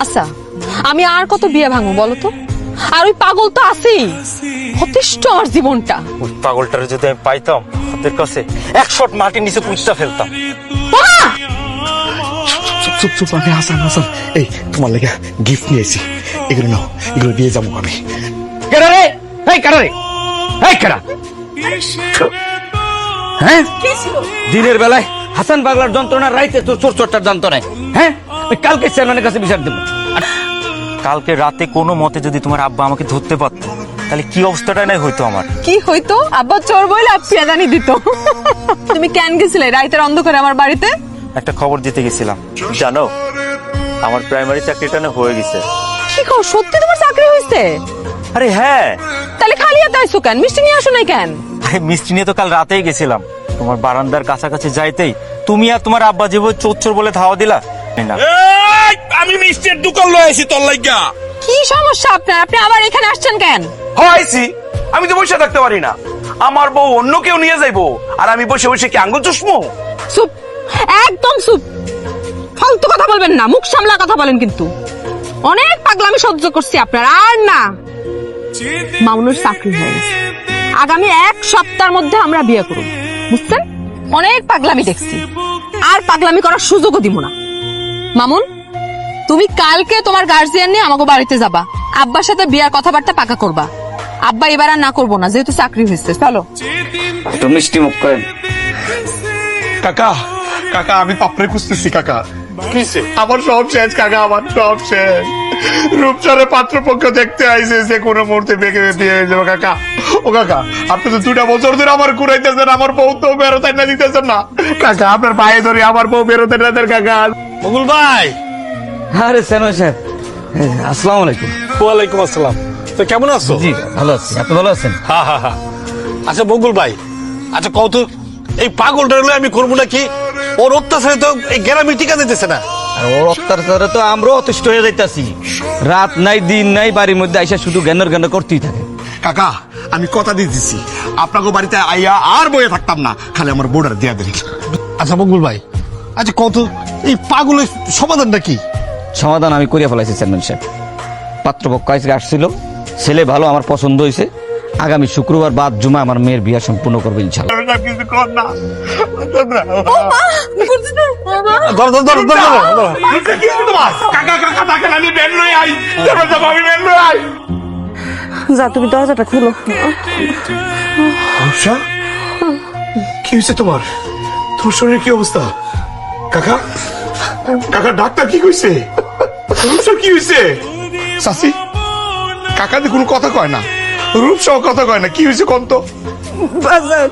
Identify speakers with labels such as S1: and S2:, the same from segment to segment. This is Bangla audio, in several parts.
S1: আচ্ছা আমি আর কত বিয়ে ভাঙবো বলো তো? আর ওই পাগল তো আছেই, অতিষ্ঠ আমার জীবনটা।
S2: ওই পাগলটারে যদি আমি পাইতাম হাতের কাছে 1 শট মাটির নিচে পুঁতটা ফেলতাম।
S3: চুপ চুপ, আমি হাসান হাসান, এই তোমার লেগে গিফট নিয়েছি, এগুলো নাও, এগুলো দিয়ে যাবো আমি।
S4: কেডা রে? এই কেডা রে? এই কেডা? হ্যাঁ, দিনের বেলায় হাসান পাগলার যন্ত্রণা, রাইতে তোর চোর চোরটার যন্ত্রণায়। হ্যাঁ, ওই কালকে চেয়ারম্যানের কাছে বিচার দেবো।
S2: কালকে রাতে কোনো মতে যদি তোমার আব্বা আমাকে ধরতে পারত, তাহলে কি অবস্থাটা নাই হইতো আমার।
S1: কি হইতো? আব্বা চোর বইলে পেয়াদানি দিত। তুমি কেন গেছিলে রাইতের অন্ধকারে আমার বাড়িতে?
S2: একটা খবর দিতে গেছিলাম, জানো আমার প্রাইমারি চাকরিটা না হয়ে গেছে।
S1: কি কও, সত্যি তোমার চাকরি হয়েছে?
S2: আরে হ্যাঁ।
S1: তাহলে খালি হাতে আইছো কেন? মিষ্টি নিয়ে আসো নাই কেন?
S2: আরে মিষ্টি নিয়ে তো কাল রাতেই গেছিলাম, তোমার বারান্দার কাছাকাছি যাইতেই তুমি আর তোমার আব্বা যে চোর বলে ধাওয়া দিলা না।
S3: আমি মিষ্টির দোকান লয়ে আইছি তোর লাগা।
S1: কি সমস্যা আপনার? আপনি আবার এখানে আসছেন কেন?
S3: হইছি, আমি তো বসে থাকতে পারি না, আমার বউ অন্য কেউ নিয়ে যাইবো, আর আমি বসে বসে কি আঙ্গুল চুষমু?
S1: চুপ, একদম চুপ, ফালতু কথা বলবেন না, মুখ সামলা কথা বলেন। কিন্তু অনেক পাগলামি সহ্য করছি আপনার, আর না। মামুনুর চাকরি হয়ে গেছে, আগামী 1 সপ্তাহের মধ্যে আমরা বিয়ে করব, বুঝছেন? অনেক পাগলামি দেখছি, আর পাগলামি করার সুযোগও দিব না। মামুন, তুমি কালকে তোমার গার্জিয়ান নিয়ে আমাকে বাড়িতে যাবা, আব্বার সাথে বিয়ার কথাবার্তা পাকা করবা। আব্বা এবার আর না করবো না, যেহেতু চাকরি হয়েছে। চলো।
S4: একটু মিষ্টি মুখ করেন।
S3: কাকা, কাকা আমি পাপড়ে খুঁজতেছি কাকা। কিসে? আমার সব শেষ কাকা, আমার সব শেষ। রূপচারে পাত্রপক্ষ দেখতে আইছে, যে কোনো মুহূর্তে বেঁকে বিয়ে হয়ে যাবে কাকা। ও কাকা, আপনি তো 2টা বছর ধরে আমার ঘুরাইতেছেন, আমার বউ তো বেরোতে না দিতেছেন না কাকা। আপনার পায়ে ধরে আমার বউ বেরোতে না দেন কাকা।
S5: বকুল ভাই।
S4: আরে চেয়ারম্যান সাহেব, আসসালামু আলাইকুম।
S5: ওয়ালাইকুম আসসালাম। তো কেমন আছো?
S4: জি ভালো আছি, আপনি ভালো আছেন?
S5: হ্যাঁ হ্যাঁ হ্যাঁ। আচ্ছা বকুল ভাই, আচ্ছা কত এই পাগলটা হলে আমি করবো নাকি? ওর অত্যাচারে তো এই গ্রামে টিকা দিতেছে না।
S4: আর ওর অত্যাচারে তো আমরাও অতিষ্ঠ হয়ে যাইতাছি, রাত নাই দিন নাই বাড়ির মধ্যে আইসা শুধু জ্ঞানের জ্ঞান করতেই থাকে।
S3: কাকা আমি কথা দিয়ে দিচ্ছি, আপনাকে বাড়িতে আইয়া আর বয়ে থাকতাম না, খালি আমার বোর্ডার দিয়া দেন।
S5: আচ্ছা বকুল ভাই, আচ্ছা কত এই পাগলের সমাধানটা কি?
S4: সমাধান আমি করিয়া ফেলাইছি চেয়ারম্যান সাহেব। পাত্রপক্ষ আজকে আসছিল, ছেলে ভালো, আমার পছন্দ হয়েছে। আগামী শুক্রবার বাদ জুমা আমার মেয়ের বিয়া সম্পূর্ণ করবে ইনশাআল্লাহ।
S3: কিছু কর না।
S5: ধরো ধরো ধরো ধরো ধরো।
S3: কাকা কাকা দেখেন, আমি বের লই আই, দরজা ভাবি বের লই আই।
S1: যা, তুমি দরজাটা খুলো।
S3: রূপসা, কি হয়েছে তোমার? তোর শরীরের কি অবস্থা? কাকা, কাকা ডাক্তার কি কইছে? রূপসা কি হয়েছে? চাচি, কাকা তো কোনো কথা কয় না, রূপসাও কথা কয় না, কি হয়েছে কোন তো?
S6: বাজার,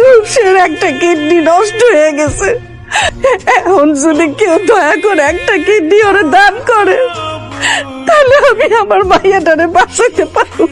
S6: রূপসের একটা কিডনি নষ্ট হয়ে গেছে। এখন যদি কেউ দয়া করে একটা কিডনি ওরে দান করে, তাহলে আমি আমার মাইয়াটারে বাঁচাতে পারবো।